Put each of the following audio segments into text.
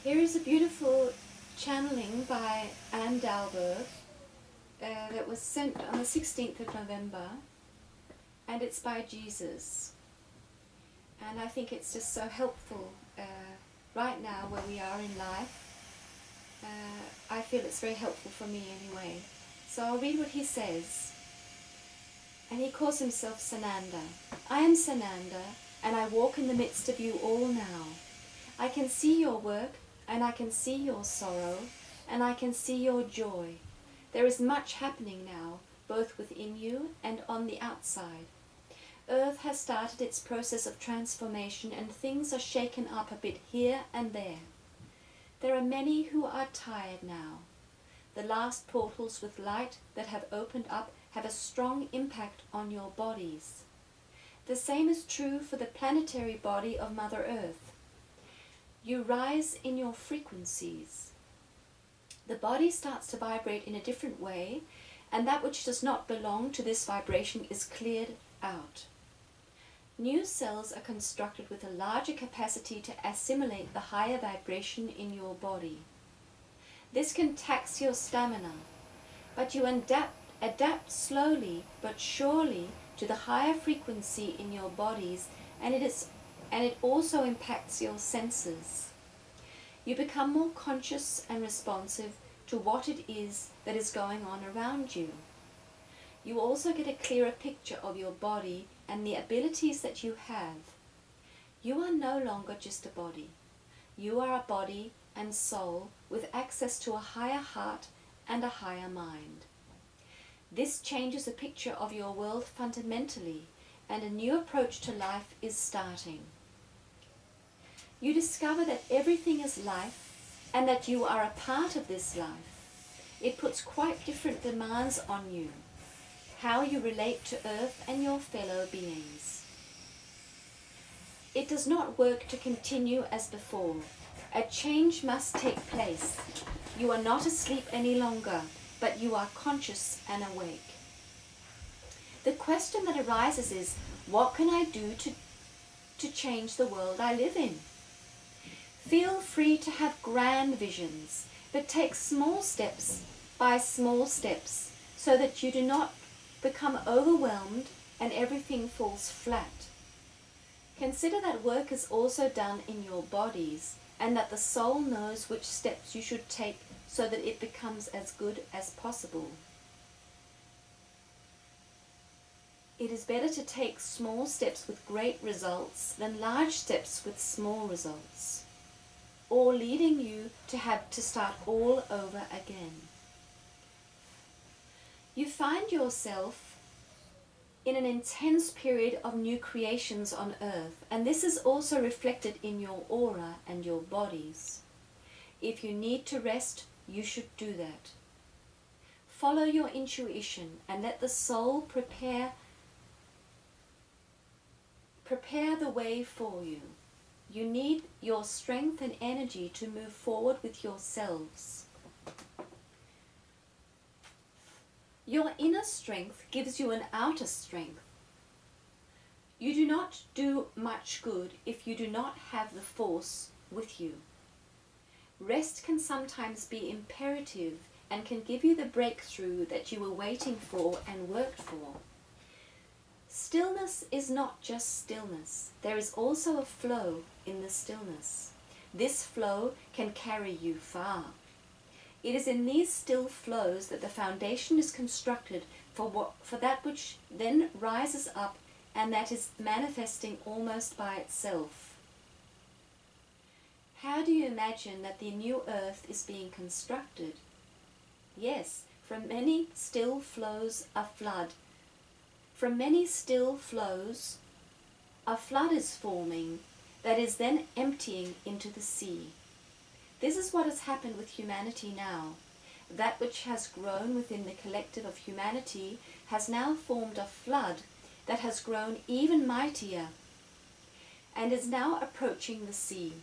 Here is a beautiful channeling by Anne Dalberg that was sent on the 16th of November, and it's by Jesus. And I think it's just so helpful right now where we are in life. I feel it's very helpful for me anyway. So I'll read what he says. And he calls himself Sananda. I am Sananda, and I walk in the midst of you all now. I can see your work, and I can see your sorrow, and I can see your joy. There is much happening now, both within you and on the outside. Earth has started its process of transformation, and things are shaken up a bit here and there. There are many who are tired now. The last portals with light that have opened up have a strong impact on your bodies. The same is true for the planetary body of Mother Earth. You rise in your frequencies. The body starts to vibrate in a different way, and that which does not belong to this vibration is cleared out. New cells are constructed with a larger capacity to assimilate the higher vibration in your body. This can tax your stamina, but you adapt slowly but surely to the higher frequency in your bodies, and it also impacts your senses. You become more conscious and responsive to what it is that is going on around you. You also get a clearer picture of your body and the abilities that you have. You are no longer just a body. You are a body and soul with access to a higher heart and a higher mind. This changes the picture of your world fundamentally, and a new approach to life is starting. You discover that everything is life and that you are a part of this life. It puts quite different demands on you, how you relate to Earth and your fellow beings. It does not work to continue as before. A change must take place. You are not asleep any longer, but you are conscious and awake. The question that arises is, what can I do to change the world I live in? Feel free to have grand visions, but take small steps by small steps so that you do not become overwhelmed and everything falls flat. Consider that work is also done in your bodies, and that the soul knows which steps you should take so that it becomes as good as possible. It is better to take small steps with great results than large steps with small results, or leading you to have to start all over again. You find yourself in an intense period of new creations on Earth, and this is also reflected in your aura and your bodies. If you need to rest, you should do that. Follow your intuition and let the soul prepare the way for you. You need your strength and energy to move forward with yourselves. Your inner strength gives you an outer strength. You do not do much good if you do not have the force with you. Rest can sometimes be imperative and can give you the breakthrough that you were waiting for and worked for. Stillness is not just stillness. There is also a flow in the stillness. This flow can carry you far. It is in these still flows that the foundation is constructed for that which then rises up and that is manifesting almost by itself. How do you imagine that the new earth is being constructed? Yes, from many still flows a flood. From many still flows, a flood is forming that is then emptying into the sea. This is what has happened with humanity now. That which has grown within the collective of humanity has now formed a flood that has grown even mightier and is now approaching the sea.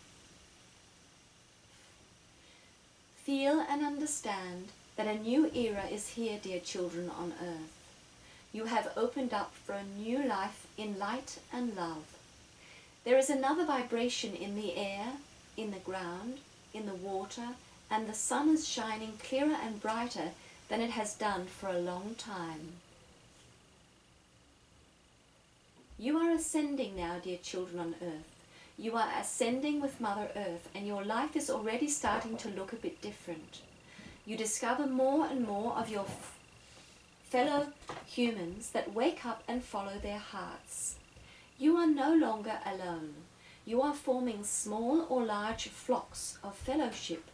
Feel and understand that a new era is here, dear children on earth. You have opened up for a new life in light and love. There is another vibration in the air, in the ground, in the water, and the sun is shining clearer and brighter than it has done for a long time. You are ascending now, dear children on earth. You are ascending with Mother Earth, and your life is already starting to look a bit different. You discover more and more of your fellow humans that wake up and follow their hearts. You are no longer alone. You are forming small or large flocks of fellowship.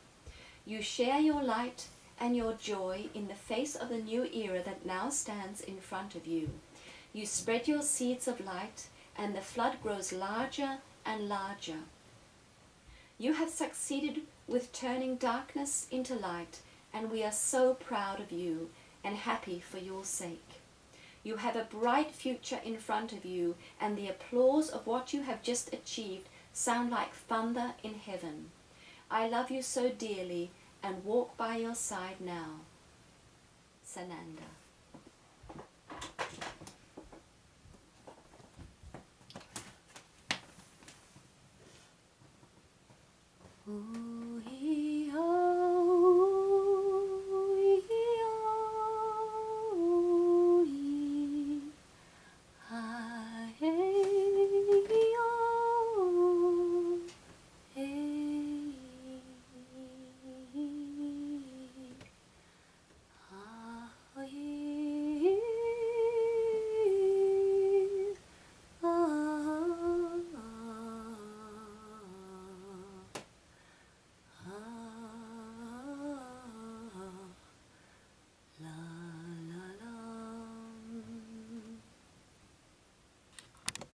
You share your light and your joy in the face of the new era that now stands in front of you. You spread your seeds of light, and the flood grows larger and larger. You have succeeded with turning darkness into light, and we are so proud of you and happy for your sake. You have a bright future in front of you, and the applause of what you have just achieved sound like thunder in heaven. I love you so dearly and walk by your side now. Sananda.